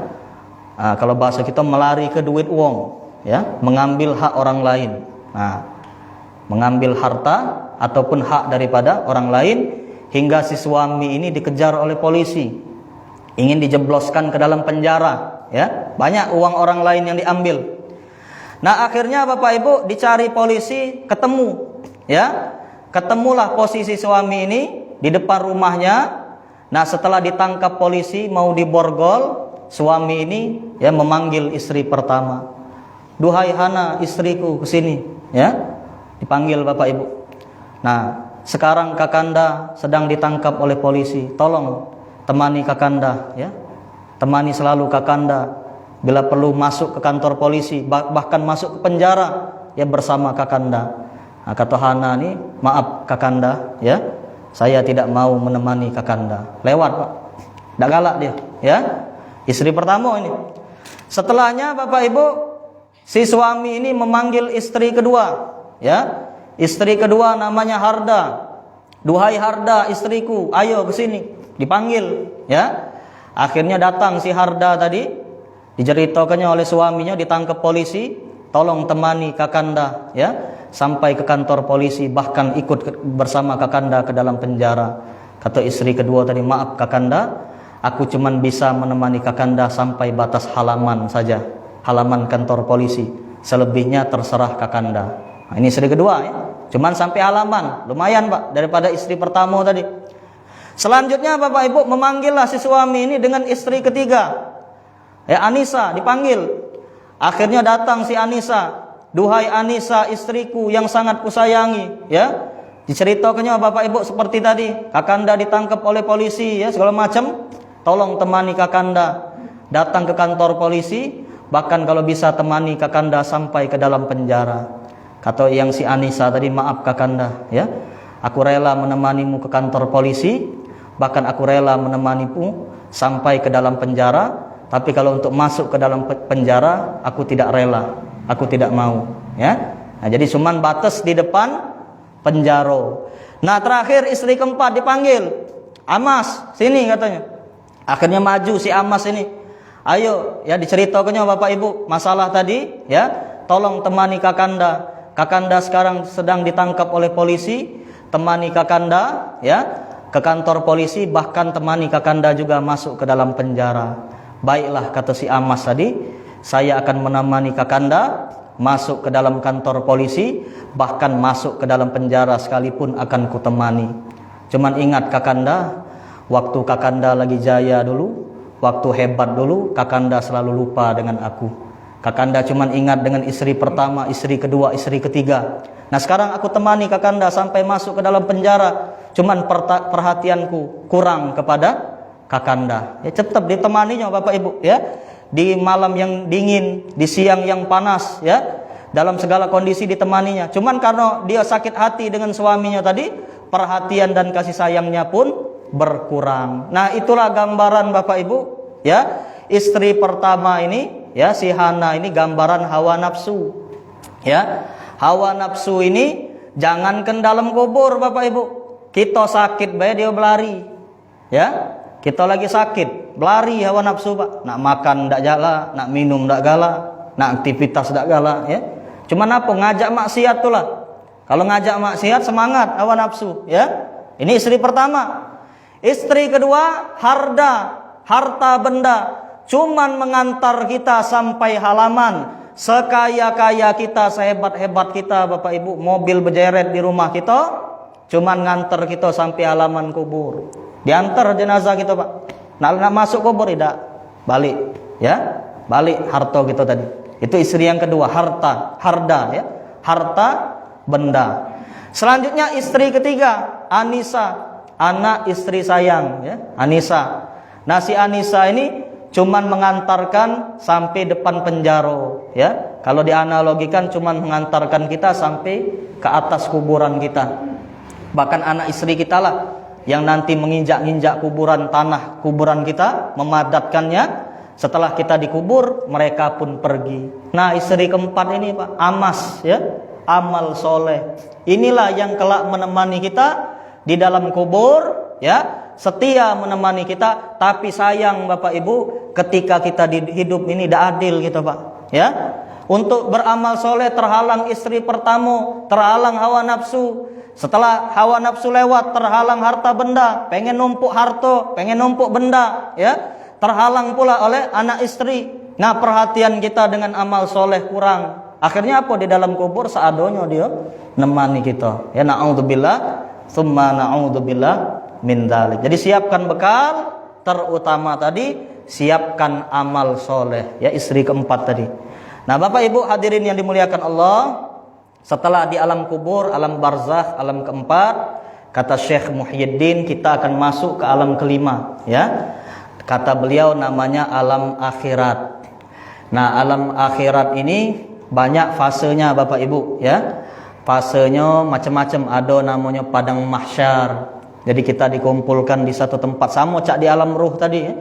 kalau bahasa kita melari ke duit wong ya, mengambil hak orang lain. Nah, mengambil harta ataupun hak daripada orang lain, hingga si suami ini dikejar oleh polisi, ingin dijebloskan ke dalam penjara ya, banyak uang orang lain yang diambil. Nah, akhirnya Bapak Ibu dicari polisi, ketemu ya. Ketemulah posisi suami ini di depan rumahnya. Nah, setelah ditangkap polisi mau diborgol, suami ini ya memanggil istri pertama. "Duhai Hana, istriku, kesini." Ya. Dipanggil Bapak Ibu. Nah, sekarang Kakanda sedang ditangkap oleh polisi. Tolong temani Kakanda ya. Temani selalu Kakanda. Bila perlu masuk ke kantor polisi, bahkan masuk ke penjara ya bersama Kakanda. Nah, kata Hana nih, "Maaf Kakanda ya, saya tidak mau menemani Kakanda." Lewat Pak, tidak galak dia ya. Istri pertama ini. Setelahnya Bapak Ibu, si suami ini memanggil istri kedua ya. Istri kedua namanya Harda. "Duhai Harda, istriku, ayo ke sini." Dipanggil ya. Akhirnya datang si Harda tadi. Diceritakannya oleh suaminya, ditangkap polisi, "Tolong temani Kakanda ya sampai ke kantor polisi, bahkan ikut bersama Kakanda ke dalam penjara." Kata istri kedua tadi, "Maaf Kakanda, aku cuman bisa menemani Kakanda sampai batas halaman saja, halaman kantor polisi. Selebihnya terserah Kakanda." Nah, ini istri kedua ya, cuman sampai halaman, lumayan Pak daripada istri pertama tadi. Selanjutnya Bapak Ibu memanggillah si suami ini dengan istri ketiga. Ya, Anisa dipanggil. Akhirnya datang si Anisa. "Duhai Anisa, istriku yang sangat kusayangi." Ya. Diceritakannya Bapak Ibu seperti tadi. Kakanda ditangkap oleh polisi ya, segala macam. "Tolong temani Kakanda datang ke kantor polisi, bahkan kalau bisa temani Kakanda sampai ke dalam penjara." Kata yang si Anisa tadi, "Maaf Kakanda ya. Aku rela menemanimu ke kantor polisi, bahkan aku rela menemanimu sampai ke dalam penjara. Tapi kalau untuk masuk ke dalam penjara, aku tidak rela, aku tidak mau." Ya. Nah, jadi cuman batas di depan penjara. Nah, terakhir istri keempat dipanggil. "Amas, sini," katanya. Akhirnya maju si Amas ini. "Ayo," ya diceritakannya Bapak Ibu masalah tadi, ya. "Tolong temani Kakanda. Kakanda sekarang sedang ditangkap oleh polisi. Temani Kakanda, ya, ke kantor polisi, bahkan temani Kakanda juga masuk ke dalam penjara." "Baiklah," kata si Amas tadi, "saya akan menemani Kakanda masuk ke dalam kantor polisi, bahkan masuk ke dalam penjara sekalipun akan kutemani. Cuman ingat Kakanda, waktu Kakanda lagi jaya dulu, waktu hebat dulu, Kakanda selalu lupa dengan aku. Kakanda cuman ingat dengan istri pertama, istri kedua, istri ketiga. Nah, sekarang aku temani Kakanda sampai masuk ke dalam penjara, cuman perhatianku kurang kepada Kakanda." Ya, tetap ditemaninya Bapak Ibu ya. Di malam yang dingin, di siang yang panas ya. Dalam segala kondisi ditemaninya. Cuman karena dia sakit hati dengan suaminya tadi, perhatian dan kasih sayangnya pun berkurang. Nah, itulah gambaran Bapak Ibu ya. Istri pertama ini ya, si Hana ini gambaran hawa nafsu. Ya. Hawa nafsu ini jangankan dalam kubur Bapak Ibu. Kita sakit bae dia berlari. Ya. Kita lagi sakit, berlari hawa nafsu Pak. Nak makan ndak jala, nak minum ndak gala, nak aktivitas ndak gala ya. Cuman apa? Ngajak maksiat tuh lah. Kalau ngajak maksiat semangat hawa nafsu, ya. Ini istri pertama. Istri kedua, harta benda, cuman mengantar kita sampai halaman. Sekaya-kaya kita, sehebat-hebat kita, Bapak Ibu, mobil berjeret di rumah kita, cuman ngantar kita sampai halaman kubur. Diantar jenazah kita, Pak. Nak masuk kubur tidak, balik, ya. Balik harta kita tadi. Itu istri yang kedua, harda, ya. Harta benda. Selanjutnya istri ketiga, Anisa, anak istri sayang, ya. Anisa. Nah, si Anisa ini cuman mengantarkan sampai depan penjara, ya. Kalau dianalogikan cuman mengantarkan kita sampai ke atas kuburan kita. Bahkan anak istri kita lah yang nanti menginjak-injak kuburan, tanah kuburan kita, memadatkannya. Setelah kita dikubur, mereka pun pergi. Nah, istri keempat ini, Pak, amas, ya, amal soleh. Inilah yang kelak menemani kita di dalam kubur, ya. Setia menemani kita, tapi sayang Bapak Ibu, ketika kita di hidup ini tidak adil gitu, Pak. Ya, untuk beramal soleh terhalang istri pertama, terhalang hawa nafsu. Setelah hawa nafsu lewat, terhalang harta benda, pengen numpuk harta, pengen numpuk benda, ya, terhalang pula oleh anak istri. Nah, perhatian kita dengan amal soleh kurang. Akhirnya apa? Di dalam kubur seadanya dia nemani kita. Ya, na'udzubillah, tsumma na'udzubillah min dzalik. Jadi siapkan bekal, terutama tadi siapkan amal soleh, ya, istri keempat tadi. Nah, Bapak Ibu hadirin yang dimuliakan Allah, setelah di alam kubur, alam barzakh, alam keempat, kata Syekh Muhyiddin, kita akan masuk ke alam kelima, ya. Kata beliau namanya alam akhirat. Nah, alam akhirat ini banyak fasenya Bapak Ibu, ya. Fasenya macam-macam, ada namanya padang mahsyar. Jadi kita dikumpulkan di satu tempat, sama cak di alam ruh tadi, ya.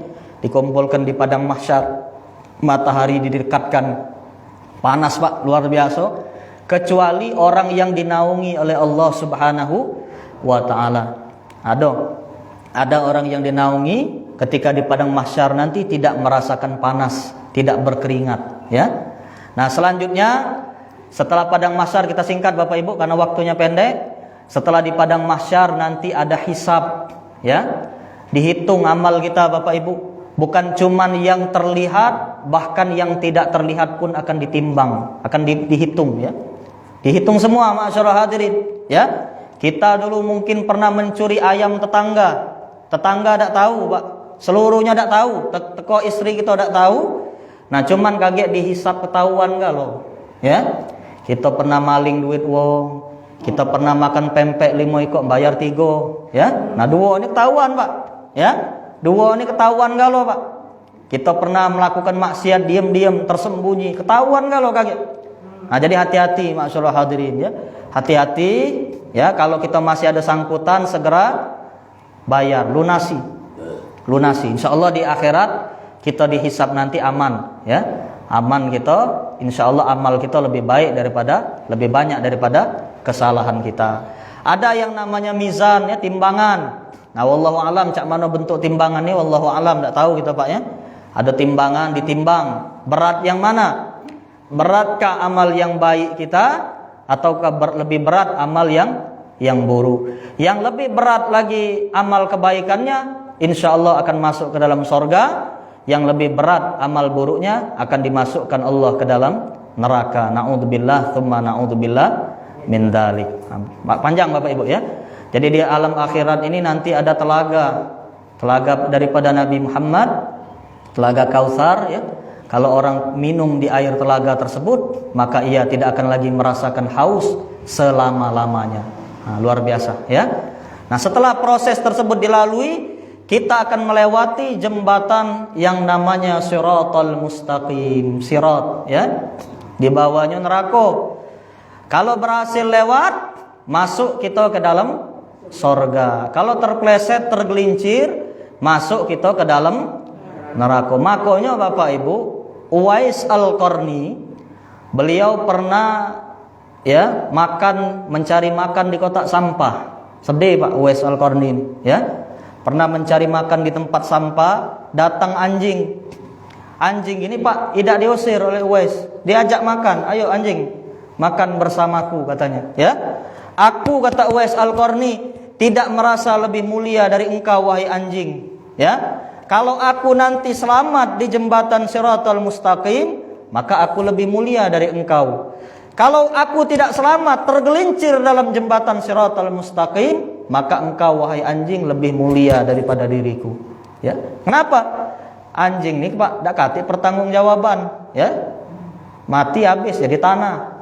Dikumpulkan di padang mahsyar. Matahari didekatkan, panas Pak, luar biasa. Kecuali orang yang dinaungi oleh Allah Subhanahu wa taala. Ada orang yang dinaungi ketika di padang mahsyar nanti tidak merasakan panas, tidak berkeringat, ya. Nah, selanjutnya setelah padang mahsyar, kita singkat Bapak Ibu karena waktunya pendek. Setelah di padang mahsyar nanti ada hisab, ya. Dihitung amal kita Bapak Ibu. Bukan cuman yang terlihat, bahkan yang tidak terlihat pun akan ditimbang, akan dihitung, ya. Dihitung semua, masyaallah hadirin, ya. Kita dulu mungkin pernah mencuri ayam tetangga. Tetangga tidak tahu, Pak. Seluruhnya tidak tahu. Teko istri kita tidak tahu. Nah, cuman kaget dihisab ketahuan enggak loh, ya. Kita pernah maling duit wong. Kita pernah makan pempek 5 ikut bayar 3, ya. Nah, 2 ini ketahuan, Pak, ya. 2 ini ketahuan enggak lo, Pak. Kita pernah melakukan maksiat diam-diam tersembunyi, ketahuan enggak lo kaget. Nah, jadi hati-hati masyaallah hadirin, ya. Hati-hati, ya, kalau kita masih ada sangkutan segera bayar, lunasi. Insyaallah di akhirat kita dihisab nanti aman, ya. Aman kita, insyaallah amal kita lebih banyak daripada kesalahan kita. Ada yang namanya mizan, ya, timbangan. Nah, wallahu alam cak mana bentuk timbangan ini, wallahu alam enggak tahu kita, Pak, ya. Ada timbangan, ditimbang. Berat yang mana? Beratkah amal yang baik kita ataukah lebih berat amal yang buruk? Yang lebih berat lagi amal kebaikannya, insyaallah akan masuk ke dalam surga. Yang lebih berat amal buruknya akan dimasukkan Allah ke dalam neraka. Na'udzubillah, tsumma na'udzubillah min dzalik. Panjang Bapak Ibu, ya. Jadi di alam akhirat ini nanti ada telaga daripada Nabi Muhammad, telaga Kautsar, ya. Kalau orang minum di air telaga tersebut, maka ia tidak akan lagi merasakan haus selama-lamanya. Nah, luar biasa, ya. Nah, setelah proses tersebut dilalui, kita akan melewati jembatan yang namanya Shiratal Mustaqim, sirat, ya. Di bawahnya neraka. Kalau berhasil lewat, masuk kita ke dalam surga. Kalau terpleset, tergelincir, masuk kita ke dalam neraka. Makanya Bapak Ibu, Uwais Al-Qarni, beliau pernah, ya, mencari makan di kotak sampah. Sedih Pak Uwais Al-Qarni ini, ya. Pernah mencari makan di tempat sampah, datang anjing. Anjing ini Pak tidak diusir oleh Uwais, diajak makan. Ayo anjing, makan bersamaku katanya, ya. Aku, kata Uwais Al-Qarni, tidak merasa lebih mulia dari engkau wahai anjing. Ya, kalau aku nanti selamat di jembatan Shiratal Mustaqim, maka aku lebih mulia dari engkau. Kalau aku tidak selamat, tergelincir dalam jembatan Shiratal Mustaqim, maka engkau wahai anjing lebih mulia daripada diriku. Ya, kenapa? Anjing nih Pak, dak kati pertanggungjawaban, ya. Mati habis jadi tanah.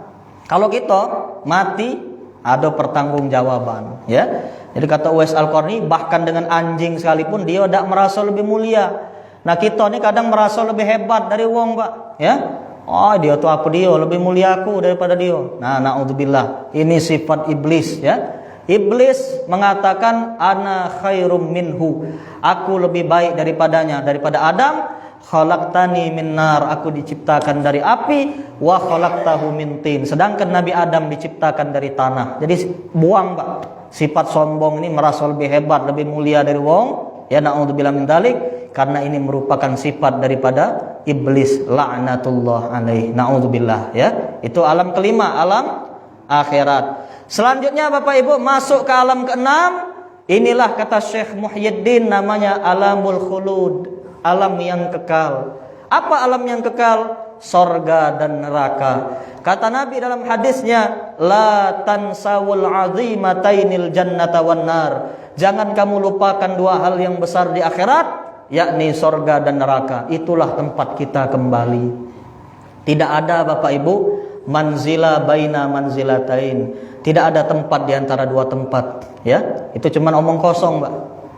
Kalau kita mati ada pertanggungjawaban, ya. Jadi kata Uwais Al-Qarni, bahkan dengan anjing sekalipun dia tidak merasa lebih mulia. Nah kita ini kadang merasa lebih hebat dari wong Pak, ya. Oh dia tuh apa dia, lebih mulia aku daripada dia. Nah na'udzubillah, ini sifat iblis, ya. Iblis mengatakan ana khairum minhu, aku lebih baik daripadanya, daripada Adam. Khalaqtani min nar, aku diciptakan dari api, wa khalaqtahu min tin, sedangkan Nabi Adam diciptakan dari tanah. Jadi buang Pak sifat sombong ini, merasa lebih hebat, lebih mulia dari wong, ya na'udzubillah min dzalik, karena ini merupakan sifat daripada iblis laknatullah alaih, na'udzubillah, ya. Itu alam kelima, alam akhirat. Selanjutnya Bapak Ibu masuk ke alam keenam. Inilah kata Syekh Muhyiddin namanya alamul khulud, alam yang kekal. Apa alam yang kekal? Sorga dan neraka. Kata Nabi dalam hadisnya, la tansawul azimatainil jannata wan nar. Jangan kamu lupakan dua hal yang besar di akhirat, yakni sorga dan neraka. Itulah tempat kita kembali. Tidak ada Bapak Ibu manzila baina manzilatain. Tidak ada tempat di antara dua tempat, ya. Itu cuma omong kosong, Pak.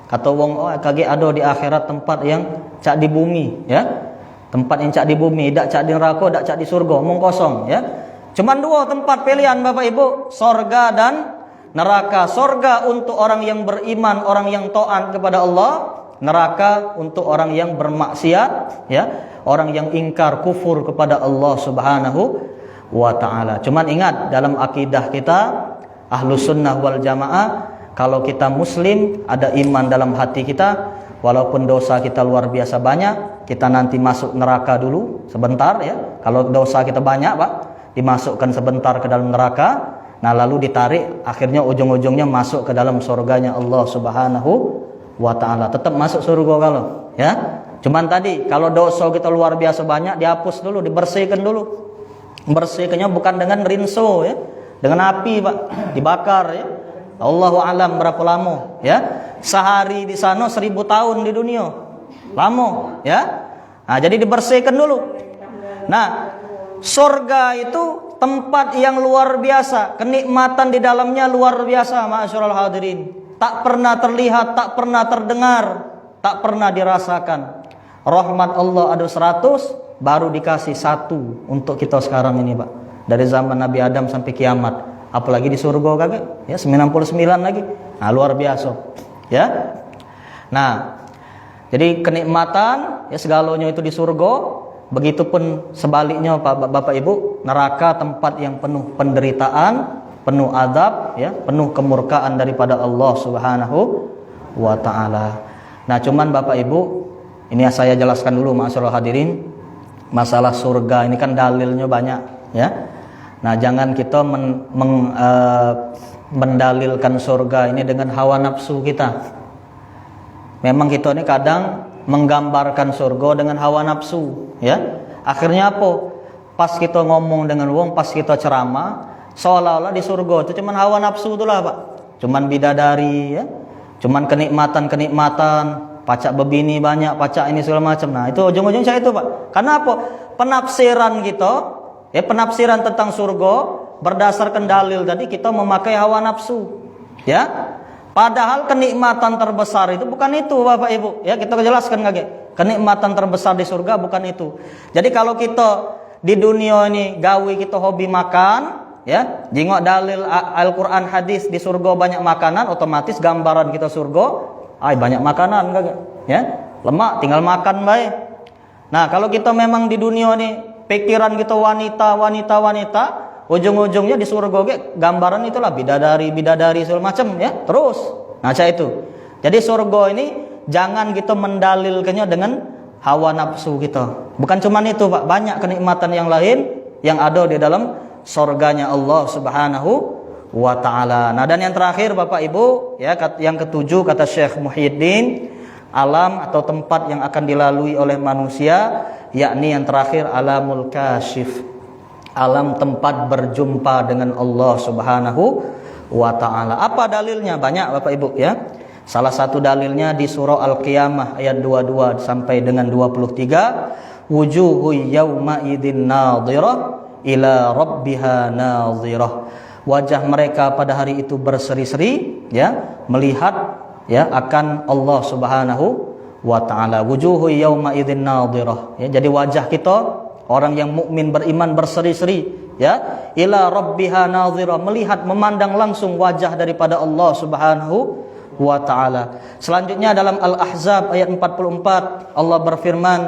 Kata wong, oh kage ada di akhirat tempat yang cak di bumi, ya. Tempat yang cak di bumi, dak cak di neraka, dak cak di surga, omong kosong, ya. Cuman dua tempat pilihan Bapak Ibu, sorga dan neraka. Sorga untuk orang yang beriman, orang yang taat kepada Allah. Neraka untuk orang yang bermaksiat, ya. Orang yang ingkar kufur kepada Allah Subhanahu wa ta'ala. Cuman ingat, dalam akidah kita Ahlus Sunnah wal Jamaah, kalau kita muslim, ada iman dalam hati kita, walaupun dosa kita luar biasa banyak, kita nanti masuk neraka dulu sebentar, ya. Kalau dosa kita banyak Pak, dimasukkan sebentar ke dalam neraka, nah lalu ditarik, akhirnya ujung-ujungnya masuk ke dalam surganya Allah Subhanahu wa ta'ala. Tetap masuk surga kalau, ya. Cuman tadi kalau dosa kita luar biasa banyak, dihapus dulu, dibersihkan dulu. Bersihkannya bukan dengan rinso, ya, dengan api Pak, dibakar, ya. Allahu alam berapa lama, ya. Sehari di sana 1000 tahun di dunia, lama, ya. Nah jadi dibersihkan dulu. Nah surga itu tempat yang luar biasa, kenikmatan di dalamnya luar biasa, ma'asyiral hadirin. Tak pernah terlihat, tak pernah terdengar, tak pernah dirasakan. Rahmat Allah ada 100, baru dikasih 1 untuk kita sekarang ini Pak. Dari zaman Nabi Adam sampai kiamat. Apalagi di surga kagak? Ya 99 lagi. Nah luar biasa, ya. Nah jadi kenikmatan, ya segalanya itu di surga. Begitupun sebaliknya Bapak Ibu, neraka tempat yang penuh penderitaan, penuh azab, ya, penuh kemurkaan daripada Allah Subhanahu wa ta'ala. Nah cuman Bapak Ibu, ini saya jelaskan dulu ma'asyiral hadirin. Masalah surga ini kan dalilnya banyak, ya. Nah jangan kita mendalilkan surga ini dengan hawa nafsu kita. Memang kita ini kadang menggambarkan surga dengan hawa nafsu, ya. Akhirnya apa? Pas kita ngomong dengan wong, pas kita ceramah, seolah-olah di surga itu cuman hawa nafsu itulah Pak. Cuman bidadari, ya. Cuman kenikmatan, pacak bebini banyak, pacak ini segala macam. Nah itu ujung-ujungnya itu Pak. Karena apa? Penafsiran kita, ya, penafsiran tentang surga berdasarkan dalil tadi kita memakai hawa nafsu, ya. Padahal kenikmatan terbesar itu bukan itu Bapak Ibu, ya. Kita jelaskan kage. Kenikmatan terbesar di surga bukan itu. Jadi kalau kita di dunia ini gawe kita hobi makan, ya, jingok dalil Al-Quran hadis di surga banyak makanan, otomatis gambaran kita surga, banyak makanan kagak, ya. Lemak tinggal makan baik. Nah kalau kita memang di dunia ini pikiran kita wanita, ujung-ujungnya di surga gambaran itulah bidadari segala macam, ya. Terus, nah itu. Jadi surga ini jangan kita mendalilkannya dengan hawa nafsu kita. Bukan cuma itu Pak, banyak kenikmatan yang lain yang ada di dalam surganya Allah Subhanahu wa ta'ala. Nah, dan yang terakhir Bapak Ibu, ya, yang ketujuh kata Syekh Muhyiddin, alam atau tempat yang akan dilalui oleh manusia, yakni yang terakhir alamul kasyif, alam tempat berjumpa dengan Allah Subhanahu wa ta'ala. Apa dalilnya? Banyak Bapak Ibu, ya. Salah satu dalilnya di surah Al-Qiyamah ayat 22 sampai dengan 23, wujuhu yawma idzin nadhirah ila rabbiha nadhirah. Wajah mereka pada hari itu berseri-seri, ya, melihat, ya, akan Allah Subhanahu wa ta'ala. Wujuhu yawma idzin nadhirah, ya, jadi wajah kita orang yang mukmin beriman berseri-seri, ya, ila rabbiha nadhirah, melihat, memandang langsung wajah daripada Allah Subhanahu wa ta'ala. Selanjutnya dalam Al-Ahzab ayat 44 Allah berfirman,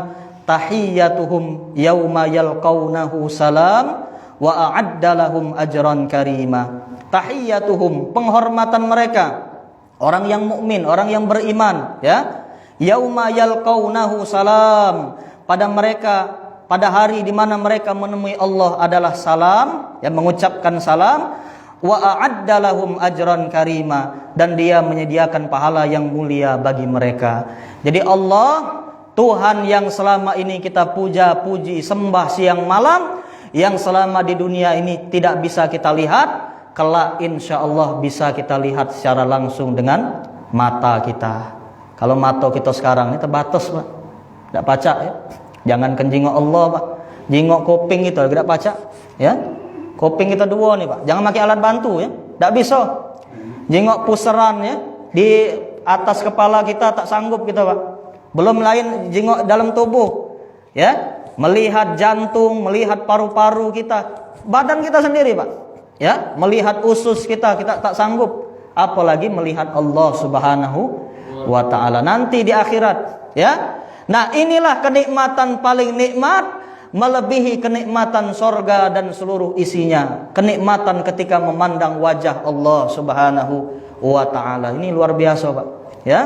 tahiyyatuhum yauma yalqaunahu salam wa a'adda lahum ajran karima. Tahiyyatuhum, penghormatan mereka, orang yang mukmin, orang yang beriman, ya, yauma yalqaunahu salam, pada mereka, pada hari di mana mereka menemui Allah adalah salam, yang mengucapkan salam, wa a'adda lahum ajran karima, dan dia menyediakan pahala yang mulia bagi mereka. Jadi Allah, Tuhan yang selama ini kita puja, puji, sembah siang malam, yang selama di dunia ini tidak bisa kita lihat, kelak insya Allah bisa kita lihat secara langsung dengan mata kita. Kalau mata kita sekarang ini terbatas, Pak, tidak pacak, ya. Jangan jingok Allah, Pak, jingok kuping itu tidak pacak, ya. Kuping kita dua nih, Pak, jangan pakai alat bantu, ya, tidak bisa. Jingok puseran, ya, di atas kepala kita tak sanggup kita, Pak. Belum lain jingok dalam tubuh, ya, melihat jantung, melihat paru-paru kita, badan kita sendiri, Pak, ya, melihat usus kita tak sanggup, apalagi melihat Allah Subhanahu wa ta'ala nanti di akhirat, ya. Nah, inilah kenikmatan paling nikmat, melebihi kenikmatan sorga dan seluruh isinya. Kenikmatan ketika memandang wajah Allah Subhanahu wa ta'ala. Ini luar biasa, Pak, ya.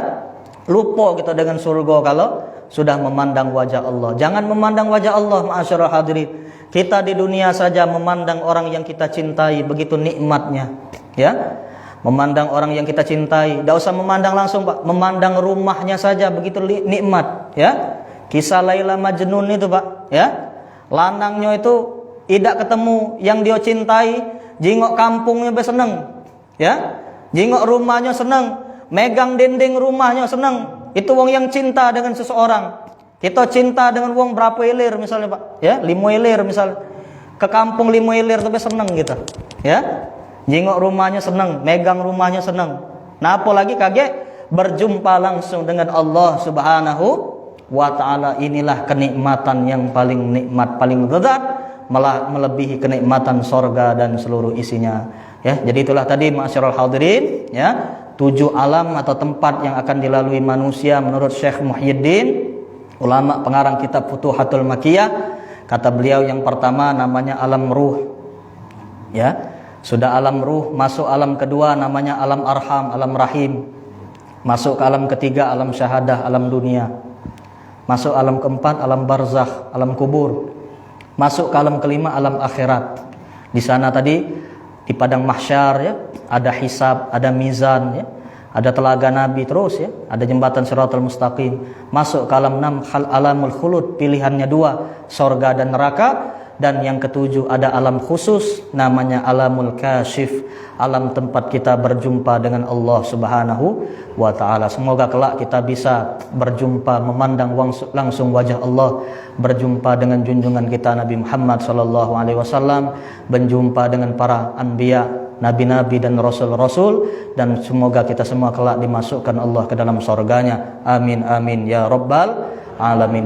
Lupa kita dengan surga kalau sudah memandang wajah Allah. Jangan memandang wajah Allah, ma'asyiral hadirin. Kita di dunia saja memandang orang yang kita cintai, begitu nikmatnya, ya. Memandang orang yang kita cintai, tidak usah memandang langsung, Pak, memandang rumahnya saja begitu nikmat, ya. Kisah Laila Majnun itu, Pak, ya. Lanangnya itu tidak ketemu yang dia cintai, jingok kampungnya seneng, ya. Jingok rumahnya seneng, megang dinding rumahnya seneng. Itu wong yang cinta dengan seseorang. Kita cinta dengan wong berapa ilir misalnya, Pak, ya, 5 ilir misalnya. Ke kampung 5 ilir tapi seneng gitu, ya. Jingok rumahnya seneng, megang rumahnya seneng. Nah, apalagi kaget berjumpa langsung dengan Allah Subhanahu wa ta'ala. Inilah kenikmatan yang paling nikmat, paling lezat, malah melebihi kenikmatan sorga dan seluruh isinya, ya. Jadi itulah tadi, ma'asyiral hadirin, ya, 7 alam atau tempat yang akan dilalui manusia menurut Syekh Muhyiddin, ulama pengarang kitab Futuhatul Makkiyah. Kata beliau, yang pertama namanya alam ruh, ya. Sudah alam ruh, masuk alam kedua namanya alam arham, alam rahim. Masuk ke alam ketiga alam syahadah, alam dunia. Masuk alam keempat alam barzakh, alam kubur. Masuk ke alam kelima alam akhirat. Di sana tadi di padang mahsyar, ya, ada hisab, ada mizan, ya, ada telaga Nabi terus, ya, ada jembatan Shiratal Mustaqim. Masuk ke alam 6 alamul khulud, pilihannya 2, sorga dan neraka. Dan yang ketujuh ada alam khusus namanya alamul kasyif, alam tempat kita berjumpa dengan Allah Subhanahu wa ta'ala. Semoga kelak kita bisa berjumpa, memandang langsung wajah Allah, berjumpa dengan junjungan kita Nabi Muhammad sallallahu alaihi wasallam, berjumpa dengan para anbiya, nabi-nabi dan rasul-rasul, dan semoga kita semua kelak dimasukkan Allah ke dalam surganya. Amin amin ya rabbal alamin.